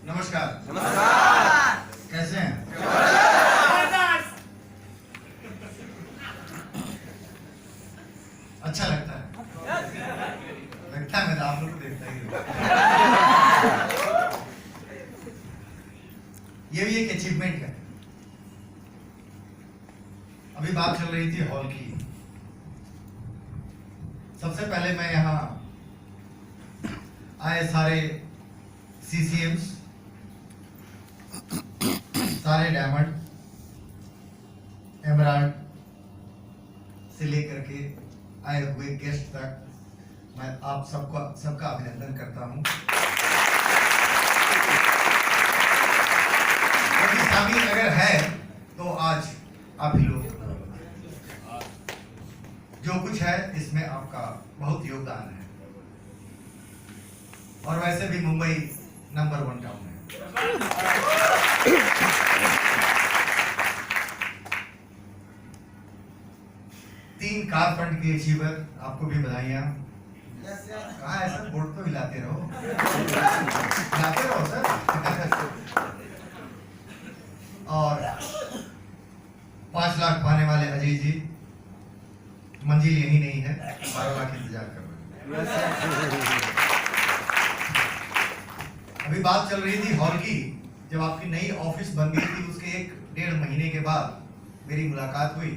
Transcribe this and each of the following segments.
नमस्कार। नमस्कार। कैसे हैं? अच्छा लगता है। लगता है मैं तो आप लोग को देखता ही हूँ। ये भी एक अचीवमेंट है। अभी बात चल रही थी हॉल की। सबसे पहले मैं यहाँ आए सारे CCMs, सारे डायमंड, एमराल्ड से लेकर के आए हुए गेस्ट तक मैं आप सबका अभिनंदन करता हूँ। क्योंकि शामिल अगर है तो आज आप ही लोग जो कुछ है इसमें आपका बहुत योगदान है। और वैसे भी मुंबई नंबर 1 टाउन है। तीन कार फंड के अचीवर, आपको भी बधाइयां। कहाँ है सर? बोर्ड तो हिलाते रहो, हिलाते रहो सर। और 5 लाख पाने वाले अजय जी, मंजिल यही नहीं है, 12 लाख इंतजार कर रहे हैं। अभी बात चल रही थी हॉल की। जब आपकी नई ऑफिस बन गई थी उसके 1-1.5 महीने के बाद मेरी मुलाकात हुई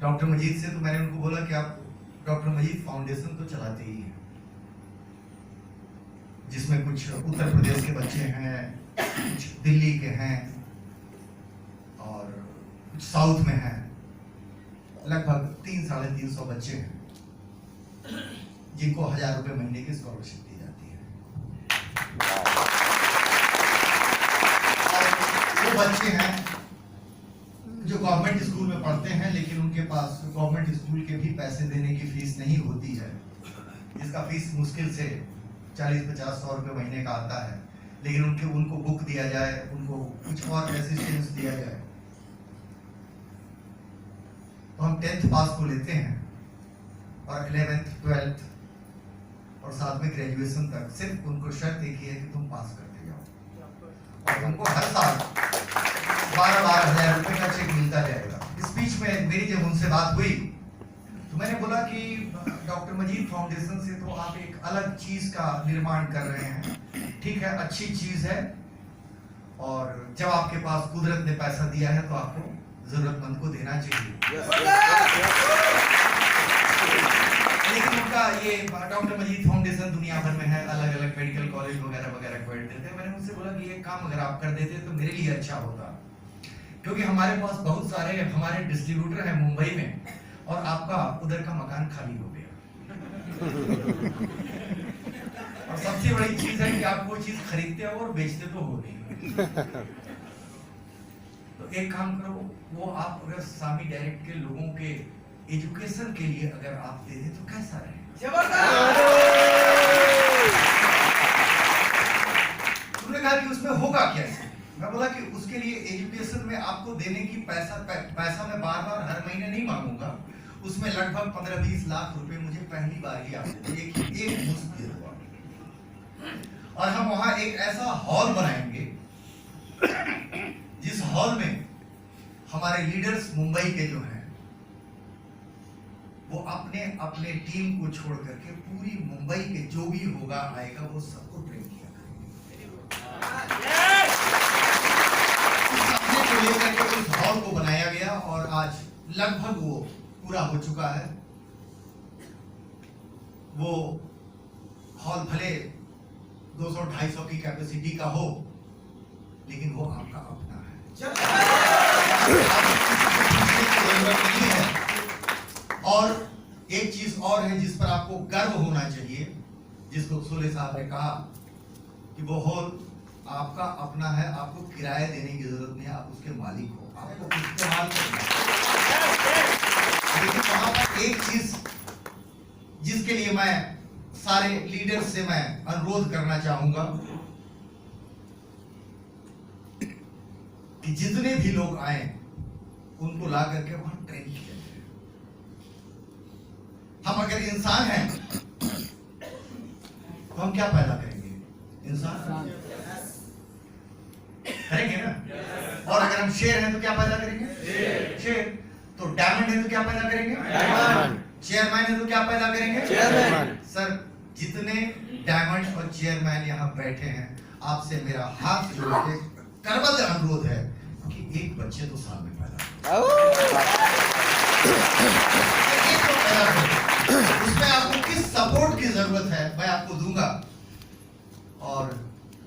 डॉक्टर मजीद से। तो मैंने उनको बोला कि आप डॉक्टर मजीद फाउंडेशन तो चलाते ही हैं, जिसमें कुछ उत्तर प्रदेश के बच्चे हैं, कुछ दिल्ली के हैं और कुछ साउथ में हैं। लगभग 300-350 बच्चे हैं जिनको 1000 रुपए महीने की स्कॉलरशिप दी जाती है। और वो बच्चे हैं जो गवर्नमेंट स्कूल में पढ़ते हैं, लेकिन उनके पास गवर्नमेंट स्कूल के भी पैसे देने की फीस नहीं होती है, जिसका फीस मुश्किल से 40-50-100 रुपए महीने का आता है। लेकिन उनको बुक दिया जाए, उनको कुछ और असिस्टेंस दिया जाए, तो हम 10th पास को लेते हैं और 11th 12th और साथ में ग्रेजुएशन तक सिर्फ उनको शर्त एक ही है कि तुम पास करते जाओ और तुमको हर साल 12-12 हजार रुपए का चेक मिलता जाएगा। इस बीच में मेरी जब उनसे बात हुई तो मैंने बोला कि डॉक्टर मजीद फाउंडेशन से तो आप एक अलग चीज का निर्माण कर रहे हैं, ठीक है, अच्छी चीज है, और जब आपके पास कुदरत ने पैसा दिया है तो आपको जरूरतमंद को देना चाहिए। लेकिन उनका ये डॉक्टर मजीद फाउंडेशन दुनिया भर में है, अलग अलग मेडिकल कॉलेज वगैरह वगैरह खोल देते हैं। मैंने उनसे बोला कि ये काम अगर आप कर देते तो मेरे लिए अच्छा होता, क्योंकि हमारे पास बहुत सारे हमारे डिस्ट्रीब्यूटर हैं मुंबई में और आपका उधर का मकान खाली हो गया। और सबसे बड़ी चीज है कि आप वो चीज खरीदते हो और बेचते तो हो नहीं। तो एक काम करो, वो आप अगर स्वामी डायरेक्ट के लोगों के एजुकेशन के लिए अगर आप दे दें तो कैसा रहे? तुमने कहा कि उसमें होगा कैसे? मैं बोला कि उसके लिए एजुकेशन में आपको देने की पैसा मैं बार-बार हर महीने नहीं मांगूंगा। उसमें लगभग 15-20 लाख रुपए मुझे पहली बार ही आपको एक मुश्त दे दूंगा। और हम वहां एक ऐसा हॉल बनाएंगे जिस हॉल में हमारे लीडर्स मुंबई के जो हैं वो अपने अपने टीम को छोड़ करके पूरी मुंबई के जो भी होगा आएगा वो सबको ट्रेन किया करेंगे। उस सपने को लेकर के उस हॉल को बनाया गया और आज लगभग वो पूरा हो चुका है। वो हॉल भले 200-250 की कैपेसिटी का हो, लेकिन वो आपका अपना है। और एक चीज और है जिस पर आपको गर्व होना चाहिए, जिसको सोले साहब ने कहा कि वो हॉल आपका अपना है, आपको किराया देने की जरूरत नहीं है, आप उसके मालिक हो, आपको इस्तेमाल करना है। लेकिन वहां पर एक चीज जिसके लिए मैं सारे लीडर्स से मैं अनुरोध करना चाहूंगा कि जितने भी लोग आए उनको ला करके वहां ट्रेन किया जाए। हम अगर इंसान हैं तो हम क्या पैदा करेंगे? इंसान? करेंगे ना? और अगर हम शेर हैं तो क्या पैदा करेंगे? शेर। तो डायमंड है तो क्या पैदा करेंगे? डायमंड। चेयरमैन है तो क्या पैदा करेंगे? चेयरमैन। सर, जितने डायमंड और चेयरमैन यहाँ बैठे हैं, आपसे मेरा हाथ जोड़ के करबद्ध अनुरोध है कि एक बच्चे तो साल में पैदा उसमें आपको किस सपोर्ट की जरूरत है मैं आपको दूंगा। और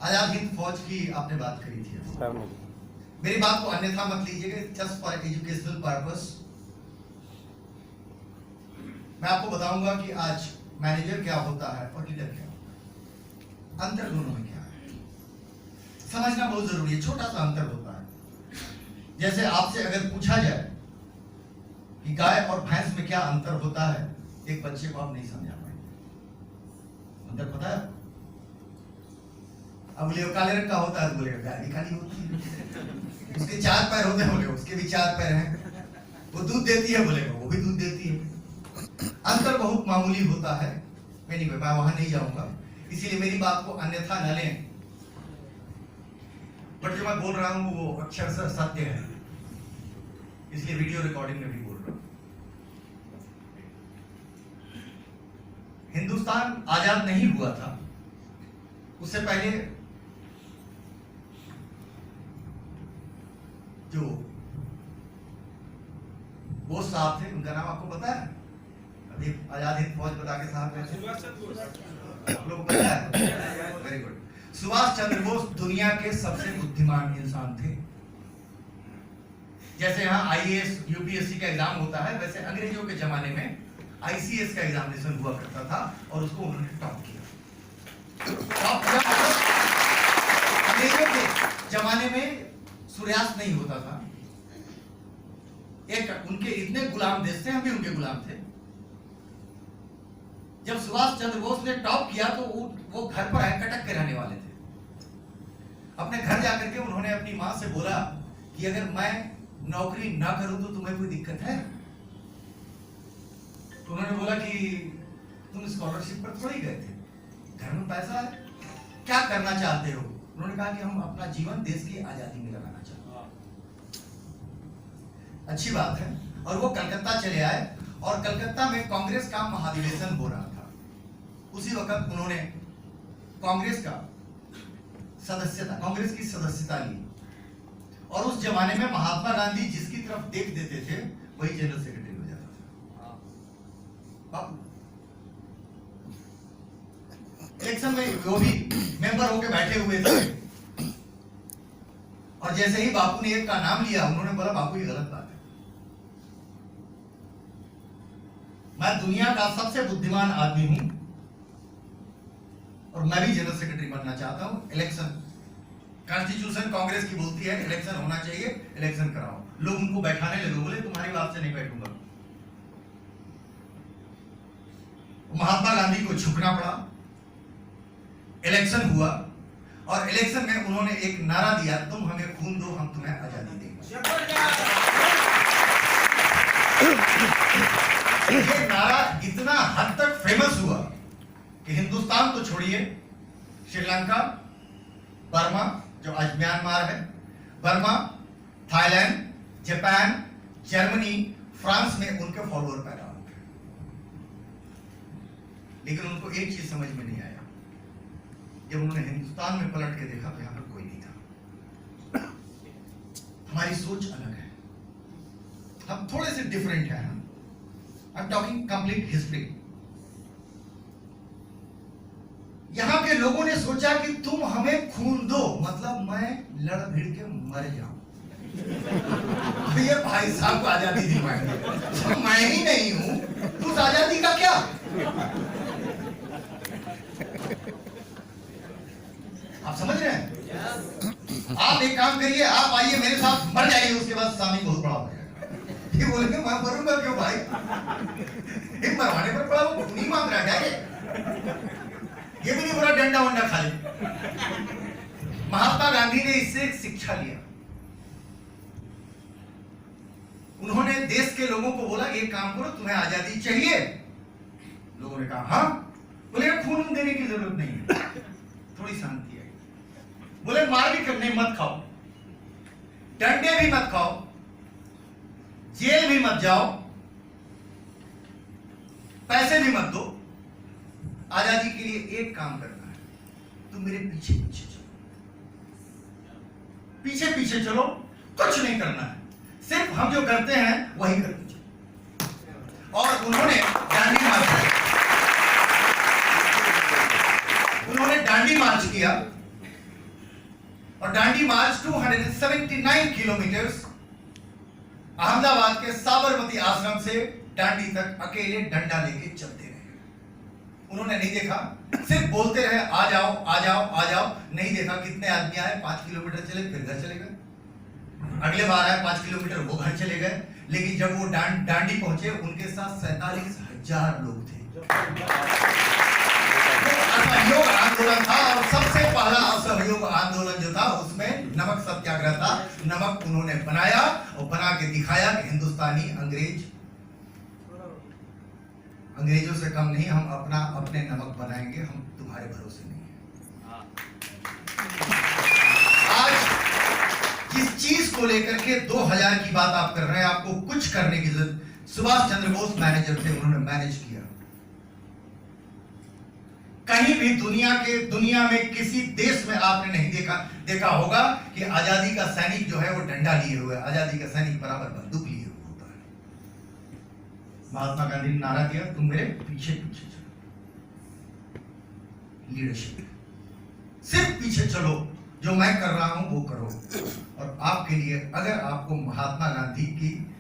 आजाद हिंद फौज की आपने बात करी थी, मेरी बात को अन्यथा मत लीजिएगा, जस्ट फॉर एजुकेशनल पर्पस। मैं आपको बताऊंगा कि आज मैनेजर क्या होता है और लीडर क्या होता है, अंतर दोनों में क्या है समझना बहुत जरूरी है। छोटा सा अंतर होता है। जैसे आपसे अगर पूछा जाए कि गाय और भैंस में क्या अंतर होता है, एक बच्चे को आप नहीं समझा पाएंगे। अंतर पता है? अब बोले काले रंग का होता है तो बोलेगा गाय भी काली होती है, उसके 4 पैर होते हैं, बोले उसके भी 4 पैर हैं, वो दूध देती है, बोलेगा वो भी दूध देती है। अंतर बहुत मामूली होता है। मैं वहां नहीं जाऊंगा, इसीलिए मेरी बात को अन्यथा न लें, बट जो मैं बोल रहा हूं वो अक्षरशः सत्य है, इसलिए वीडियो रिकॉर्डिंग में भी बोल रहा हूं। हिंदुस्तान आजाद नहीं हुआ था, उससे पहले जो बोस साहब थे, उनका नाम आपको पता है? अभी आजाद हिंद फौज बता के साहब आप लोगों को पता है? Very good. सुभाष चंद्र बोस दुनिया के सबसे बुद्धिमान इंसान थे। जैसे यहाँ आईएएस यूपीएससी का एग्जाम होता है, वैसे अंग्रेजों के जमाने में आईसीएस का एग्जामिनेशन हुआ करता था और उसको उन्होंने टॉप किया। अंग्रेजों के जमाने में सूर्यास्त नहीं होता था। एक उनके इतने गुलाम देश थे, हम भी उनके गुलाम थे। जब सुभाष चंद्र बोस ने टॉप किया तो वो घर पर आए, कटक के रहने वाले थे। अपने घर जाकर के उन्होंने अपनी मां से बोला कि अगर मैं नौकरी ना करूं तो तुम्हें कोई दिक्कत है? तो उन्होंने बोला कि तुम स्कॉलरशिप पर थोड़ी गए थे, घर में पैसा है, क्या करना चाहते हो? उन्होंने कहा कि हम अपना जीवन देश की आजादी में लगाना चाहते हैं। अच्छी बात है। और वो कलकत्ता चले आए और कलकत्ता में कांग्रेस का महाधिवेशन हो रहा था। उसी वक्त उन्होंने कांग्रेस की सदस्यता ली। और उस जमाने में महात्मा गांधी जिसकी तरफ देख देते थे वही जनरल सेक्रेटरी हो जाता था। इलेक्शन में वो भी मेंबर होके बैठे हुए थे और जैसे ही बापू ने एक का नाम लिया, उन्होंने बोला बापू ये गलत बात है, मैं दुनिया का सबसे बुद्धिमान आदमी हूं और मैं भी जनरल सेक्रेटरी बनना चाहता हूं। इलेक्शन कॉन्स्टिट्यूशन कांग्रेस की बोलती है इलेक्शन होना चाहिए, इलेक्शन कराओ। लोग उनको बैठाने लगे, बोले तुम्हारी बात से नहीं बैठूंगा। महात्मा गांधी को झुकना पड़ा। इलेक्शन हुआ और इलेक्शन में उन्होंने एक नारा दिया, तुम हमें खून दो, हम तुम्हें आजादी देंगे। ये नारा इतना हद तक फेमस हुआ कि हिंदुस्तान तो छोड़िए, श्रीलंका, बर्मा जो आज म्यांमार है, Burma, Thailand, Japan, Germany, France में उनके फॉलोअर पैदा हो गए। लेकिन उनको एक चीज समझ में नहीं आया, जब उन्होंने हिंदुस्तान में पलट के देखा तो यहां पर कोई नहीं था। हमारी सोच अलग है, हम थोड़े से डिफरेंट हैं। I am talking complete history. यहां के लोगों ने सोचा कि तुम हमें खून दो, मतलब मैं लड़ भिड़ के मर जाऊं। ये भाई साहब को आजादी दिलवाएंगे, तो मैं ही नहीं हूं तो उस आजादी का क्या? आप समझ रहे हैं? आप एक काम करिए, आप आइए मेरे साथ, मर जाइए, उसके बाद सामने बहुत बड़ा हो जाएगा। ये बोलेंगे मैं मरूंगा क्यों भाई? एक मरवाने पर पड़ा, वो नहीं मांग रहा है, ये भी नहीं बोला डंडा वंडा खा ले। महात्मा गांधी ने इससे एक शिक्षा लिया। उन्होंने देश के लोगों को बोला एक काम करो, तुम्हें आजादी चाहिए? लोगों ने कहा हाँ। बोले खून देने की जरूरत नहीं है, थोड़ी शांति है। बोले मार भी करने मत खाओ, डंडे भी मत खाओ, जेल भी मत जाओ, पैसे भी मत दो, आजादी के लिए एक काम करना है, तुम मेरे पीछे पीछे चलो, पीछे पीछे चलो, कुछ नहीं करना है, सिर्फ हम जो करते हैं वही करते चलो। और उन्होंने दांडी मार्च किया और दांडी मार्च 279 किलोमीटर अहमदाबाद के साबरमती आश्रम से दांडी तक अकेले डंडा लेके चलते रहे। उन्होंने नहीं देखा, सिर्फ बोलते रहे आ जाओ आ जाओ आ जाओ। नहीं देखा कितने आदमी आए, 5 किलोमीटर चले फिर घर चले गए, अगले बार आए 5 किलोमीटर वो घर चले गए। लेकिन जब वो दांडी पहुंचे उनके साथ 47,000 लोग थे। असहयोग आंदोलन था और सबसे पहला असहयोग आंदोलन जो था उसमें नमक सत्याग्रह था। नमक उन्होंने बनाया और बना के दिखाया कि हिंदुस्तानी अंग्रेजों से कम नहीं, हम अपने नमक बनाएंगे, हम तुम्हारे भरोसे नहीं है। आज जिस चीज को लेकर के 2000 की बात आप कर रहे हैं, आपको कुछ करने की जरूरत। सुभाष चंद्र बोस मैनेजर थे, उन्होंने मैनेज किया। कहीं भी दुनिया में किसी देश में आपने नहीं देखा होगा कि आजादी का सैनिक जो है वो डंडा लिए हुए, आजादी का सैनिक बराबर बंदूक लिए हुए होता है। महात्मा गांधी ने नारा दिया, तुम मेरे पीछे पीछे चलो। लीडरशिप, सिर्फ पीछे चलो, जो मैं कर रहा हूं वो करो। और आपके लिए अगर आपको महात्मा गांधी की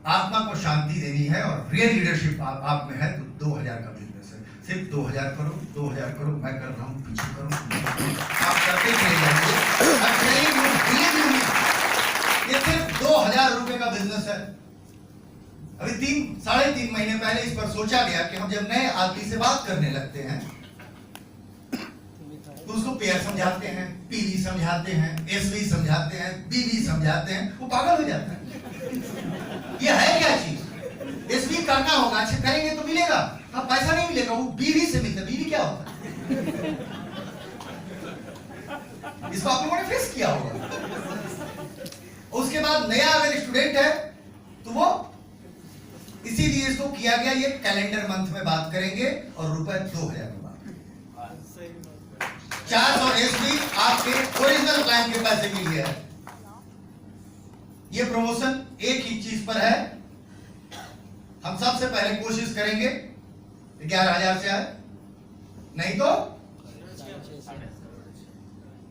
आत्मा को शांति देनी है और रियल लीडरशिप आप में है तो 2000 का बिजनेस है। सिर्फ 2000 करो, 2000 करो, मैं कर रहा हूं, पीछे करो, आप करते चले जाएंगे। ये सिर्फ 2000 रुपए का बिजनेस है। अभी 3-3.5 महीने पहले इस पर सोचा गया कि हम जब नए आदमी से बात करने लगते हैं तो उसको पेयर समझाते हैं, पीवी समझाते हैं, एसवी समझाते हैं, बीवी समझाते हैं, वो पागल हो जाता है। ये है क्या चीज? एसवी करना होगा, अच्छा करेंगे तो मिलेगा, अब पैसा नहीं मिलेगा, वो बीवी से मिलता है। बीवी क्या होता है? इसको आप लोगों ने फेस किया होगा। उसके बाद नया अगर स्टूडेंट है तो वो इसीलिए इसको किया गया, ये कैलेंडर मंथ में बात करेंगे और रुपए 2000 में बात करेंगे। 400 एसवी आपके ओरिजिनल क्लाइंट के पैसे के लिए है। ये प्रमोशन एक ही चीज पर है, हम सबसे पहले कोशिश करेंगे 11,000 से आए, नहीं तो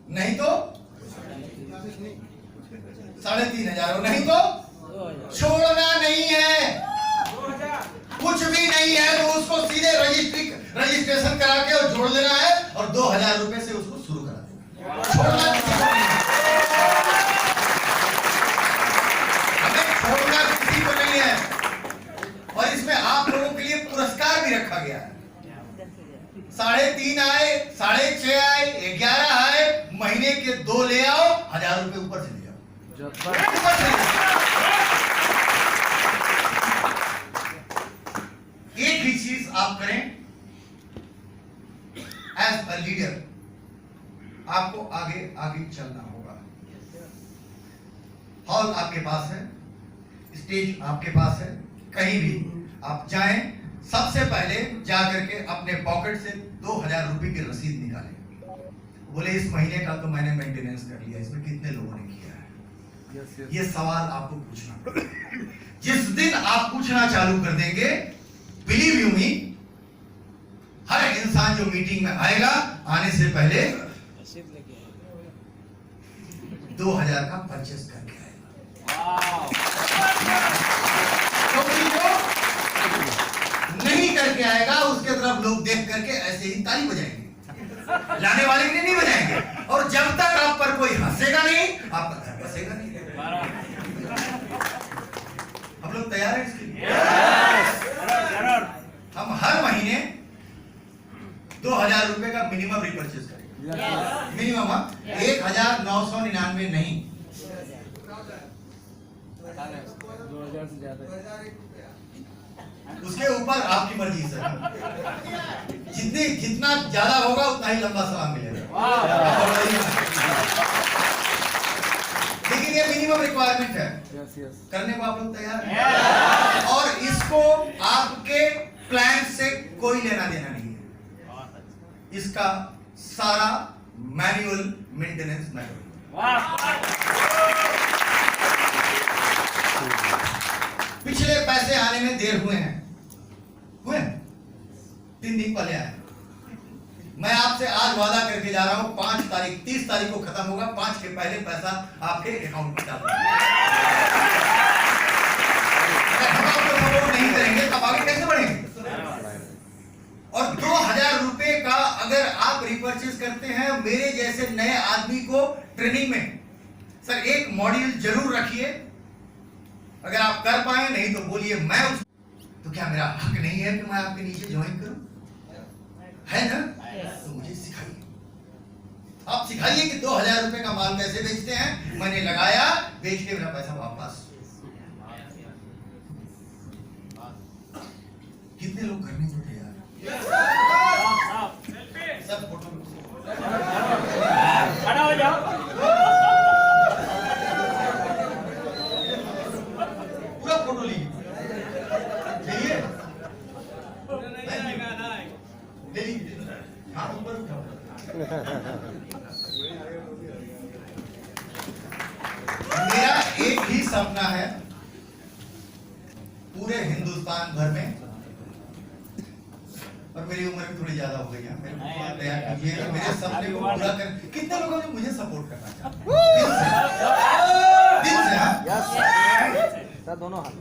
3,500, नहीं तो छोड़ना नहीं है। कुछ भी नहीं है तो उसको सीधे रजिस्ट्रेशन करा के और जोड़ देना है और 2000 रुपए से उसको शुरू करा देना। छोड़ना किसी को नहीं है। और इसमें आप लोगों के लिए पुरस्कार भी रखा गया है। 3.5 आए, 6.5 आए, 11 आए, महीने के 2 ले आओ, 1000 रुपए ऊपर चले जाओ। एक ही चीज आप करें एज अ लीडर, आपको आगे आगे चलना होगा। हॉल आपके पास है, स्टेज आपके पास है, कहीं भी आप जाएं, सबसे पहले जाकर के अपने पॉकेट से 2000 रुपए की रसीद निकालें। बोले इस महीने का तो मैंने मेंटेनेंस कर लिया, इसमें कितने लोगों ने किया है? ये सवाल आपको पूछना पड़ेगा। जिस दिन आप पूछना चालू कर देंगे, बिलीव यू मी, हर इंसान जो मीटिंग में आएगा, आने से पहले 2000 का परचेस करके आएगा। क्योंकि जो नहीं करके आएगा उसके तरफ लोग देख करके ऐसे ही ताली बजाएंगे, लाने वाले के लिए नहीं बजाएंगे। और जब तक आप पर कोई हंसेगा नहीं, आपका घर बसेगा नहीं। हम लोग तैयार हैं इसके लिए? हम हर महीने 2000 रुपए का मिनिमम रिपर्चेस करेंगे। मिनिमम 1999 नहीं, 2000 से ज्यादा, उसके ऊपर आपकी मर्जी सर। जितना ज्यादा होगा उतना ही लंबा सलाम मिलेगा। मिनिमम रिक्वायरमेंट है, यस यस करने को आप लोग तैयार हैं? और इसको आपके प्लान से कोई लेना देना नहीं है, इसका सारा मैनुअल मेंटेनेंस मैं करूंगा। पिछले पैसे आने में देर हुए 3 दिन पहले आए। मैं आपसे आज वादा करके जा रहा हूं 5 तारीख 30 तारीख को खत्म होगा, 5 के पहले पैसा आपके अकाउंट में डाल दूंगा। अगर हम आपको सपोर्ट नहीं करेंगे तब आगे कैसे बढ़ेंगे? और 2000 रुपए का अगर आप रिपर्चेस करते हैं मेरे जैसे नए आदमी को ट्रेनिंग में, सर एक मॉड्यूल जरूर रखिए। अगर आप कर पाए, नहीं तो बोलिए मैं तो क्या मेरा हक नहीं है कि मैं आपके नीचे ज्वाइन करूं? है ना? तो मुझे सिखाइए, आप सिखाइए कि 2000 रुपए का माल कैसे बेचते हैं। मैंने लगाया, बेच के मेरा पैसा वापस। कितने लोग करने को तैयार? सब फोटो खड़ा हो जाओ। पूरा फोटो लीजिए, चलिए ले लीजिए, हाथ ऊपर उठाओ। मेरा एक ही सपना है पूरे हिंदुस्तान भर में, और मेरी उम्र भी थोड़ी ज्यादा हो गई है, मेरे को तैयार कीजिए मेरे सपने को पूरा कर। कितने लोगों ने मुझे सपोर्ट करना चाहते हैं? दिल से, हाँ? सर दोनों हाथ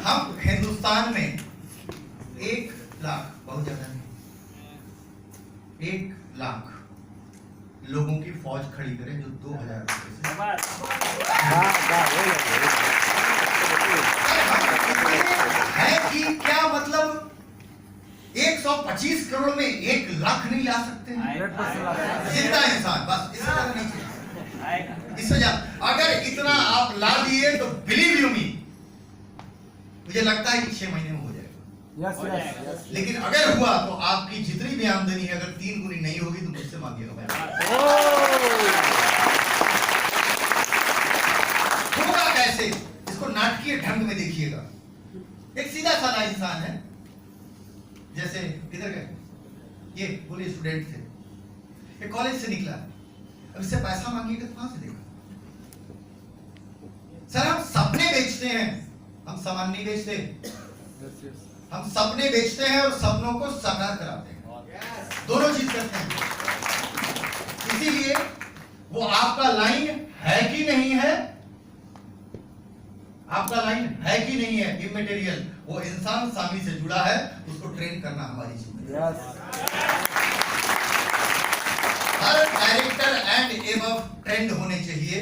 हम हिंदुस्तान में 1 लाख, बहुत ज्यादा नहीं, 1 लाख लोगों की फौज खड़ी करें जो 2000 रुपए से। है कि क्या मतलब 125 करोड़ में 1 लाख नहीं ला सकते हैं? जिंदा इंसान, बस इससे ज्यादा नहीं चाहिए। इससे ज्यादा अगर इतना आप ला दिए तो बिलीव यू मी, मुझे लगता है कि 6 महीने में हो जाएगा। Yes yes yes. लेकिन अगर हुआ तो आपकी जितनी भी आमदनी है अगर 3 गुनी नहीं होगी तो मुझसे मांगिएगा। होगा कैसे? इसको नाटकीय ढंग में देखिएगा। एक सीधा साधा इंसान है, जैसे किधर गए ये बोले स्टूडेंट थे, एक कॉलेज से निकला, अब इससे पैसा मांगिएगा तो कहां से देगा? सर हम सपने बेचते हैं, हम सामान नहीं बेचते। हम सपने बेचते हैं और सपनों को साकार कराते हैं, दोनों चीज करते हैं। इसीलिए वो आपका लाइन है कि नहीं है, आपका लाइन है कि नहीं है, इमैटेरियल, वो इंसान सामी से जुड़ा है, उसको ट्रेन करना हमारी जिम्मेदारी। हर डायरेक्टर एंड एबव ट्रेंड होने चाहिए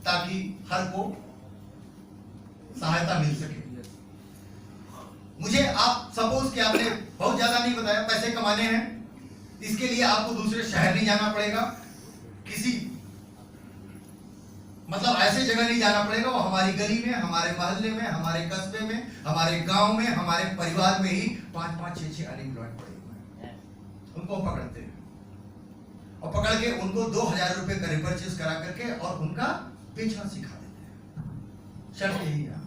ताकि हर को सहायता मिल सके। मुझे आप सपोज कि आपने बहुत ज्यादा नहीं बताया, पैसे कमाने हैं, इसके लिए आपको दूसरे शहर नहीं जाना पड़ेगा, किसी मतलब ऐसे जगह नहीं जाना पड़ेगा, वो हमारी गली में, हमारे मोहल्ले में, हमारे कस्बे में, हमारे गांव में, हमारे परिवार में ही 5-5, 6-6 अनएम्प्लॉयड पड़े हुए हैं। उनको पकड़ते हैं और पकड़ के उनको 2000 रुपए का रिपर्चेस करा करके और उनका बेचना सिखा देते हैं। शर्त यही है,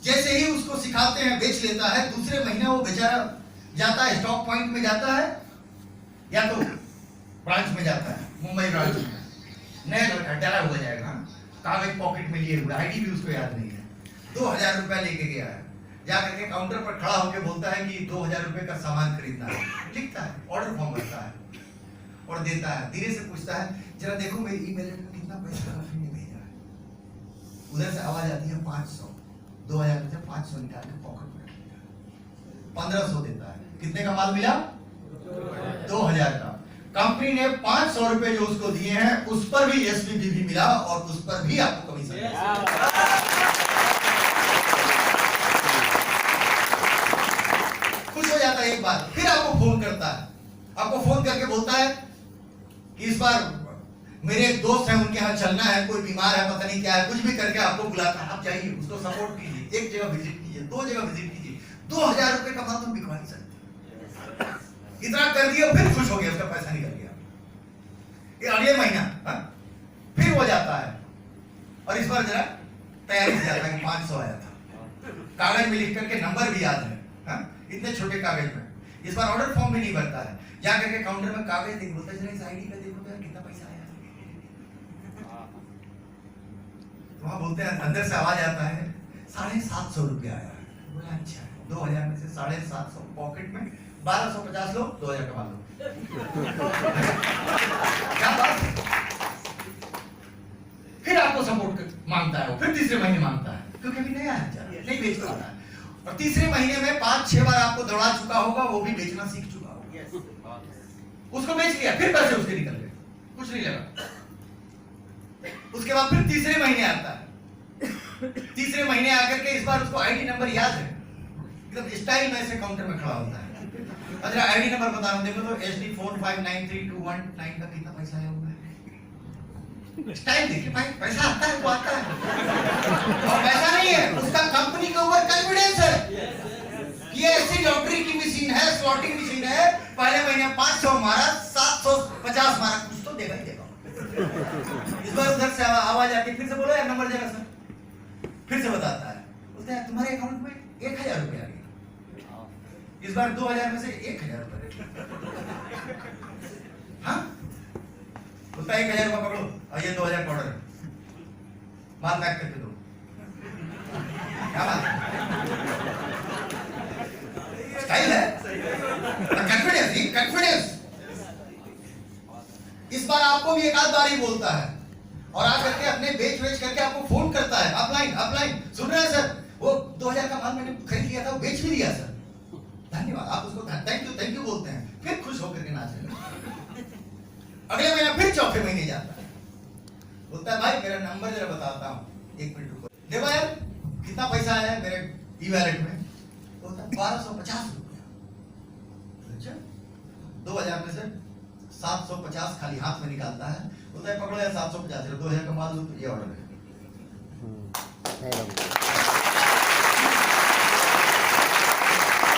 जैसे ही उसको सिखाते हैं बेच लेता है, दूसरे महीने वो बेचारा जाता है स्टॉक पॉइंट में, जाता है या तो ब्रांच में जाता है, मुंबई ब्रांच में, नया लड़का डरा हुआ जाएगा, कागज पॉकेट में लिए हुआ, आईडी भी उसको याद नहीं है, 2000 रुपया लेके गया है, जाकर के काउंटर पर खड़ा होकर बोलता है कि 2000 रुपए का सामान खरीदना है, लिखता है, ऑर्डर फॉर्म भरता है और देता है। धीरे से पूछता है जरा देखो मेरी ईमेल में कितना पैसा आपने भेजा है। उधर से आवाज आती है 500, 2000 में से 500 निकाल के पॉकेट में रख लिया, 1500 देता है। कितने का माल मिला? 2000 का। कंपनी ने 500 रुपए जो उसको दिए हैं उस पर भी एसपीबी भी मिला और उस पर भी आपको कमीशन मिला। खुश हो जाता है एक बार, फिर आपको फोन करता है, आपको फोन करके बोलता है कि इस बार मेरे एक दोस्त हैं, उनके यहाँ चलना है, कोई बीमार है, पता नहीं क्या है, कुछ भी करके आपको बुलाता है, आप जाइए, उसको सपोर्ट कीजिए, एक जगह विजिट कीजिए, 2 जगह विजिट कीजिए, 2000 रुपए का माल तुम बिकवा नहीं सकते। इतना कर दिया, फिर खुश हो गया, उसका पैसा निकल गया। ये अगले महीना फिर हो जाता है, और इस बार जरा तैयारी से जाता है कि 500 आया था, कागज में लिख करके नंबर भी याद है, इतने छोटे कागज में। इस बार ऑर्डर फॉर्म भी नहीं भरता है, जा करके काउंटर में कागज देख बोलता है जरा इस आईडी पे देखो यार कितना पैसा आया। वहां बोलते हैं, अंदर से आवाज आता है 750 रुपया आया। बोला अच्छा, 2000 में से 750 पॉकेट में, 1250 लो, 2000 कमा लो। क्या बात। फिर आपको सपोर्ट मांगता है वो, फिर तीसरे महीने मांगता है, क्योंकि अभी नया है, नहीं बेच पाता है। और तीसरे महीने में 5-6 बार आपको दौड़ा चुका होगा, वो भी बेचना सीख चुका होगा। उसको बेच लिया, फिर पैसे उसके निकल गए, कुछ नहीं लगा। उसके बाद फिर तीसरे महीने आता है, तीसरे महीने आकर के इस बार उसको आईडी नंबर याद है, एकदम स्टाइल में ऐसे काउंटर में खड़ा होता है। अगर आईडी नंबर बता रहा हूं, देखो तो SD459321 का कितना पैसा आया हुआ है। स्टाइल देखिए भाई, पैसा आता है तो आता है, और पैसा नहीं है, उसका कंपनी के ऊपर कॉन्फिडेंस है। ये ऐसी लॉटरी की मशीन है, स्लॉटिंग मशीन है, पहले महीने 500 मारा, 750 मारा, कुछ तो देगा ही देगा। इस बार उधर से आवाज आती, फिर से बोलो यार नंबर जरा सर, फिर से बताता है, बोलते हैं तुम्हारे अकाउंट में 1000 रुपए आ गया। इस बार 2000 में से 1000 रुपए, हाँ बोलता है 1000 रुपए पकड़ो, और ये 2000 का ऑर्डर है, माल पैक करके दो। क्या बात है, स्टाइल है, कॉन्फिडेंस, कॉन्फिडेंस। इस बार आपको भी एक आध बार ही बोलता है, और आकर के अपने बेच करके आपको फोन करता है, अपलाइन सुन रहे हैं सर, वो 2000 का माल मैंने खरीद लिया था, वो बेच भी दिया सर, धन्यवाद। आप उसको थैंक यू बोलते हैं, फिर खुश होकर के नाच रहे। अगले महीना फिर चौथे महीने जाता है, बोलता है भाई मेरा नंबर जरा बताता हूँ, 1 मिनट रुको। देखो यार कितना पैसा आया मेरे ई वैलेट में, बोलता है 1250 रुपया। अच्छा, 2000 में से 750 खाली हाथ में निकालता है, बोलता है पकड़ो यार 750, 2000 का माल दो, ये ऑर्डर है।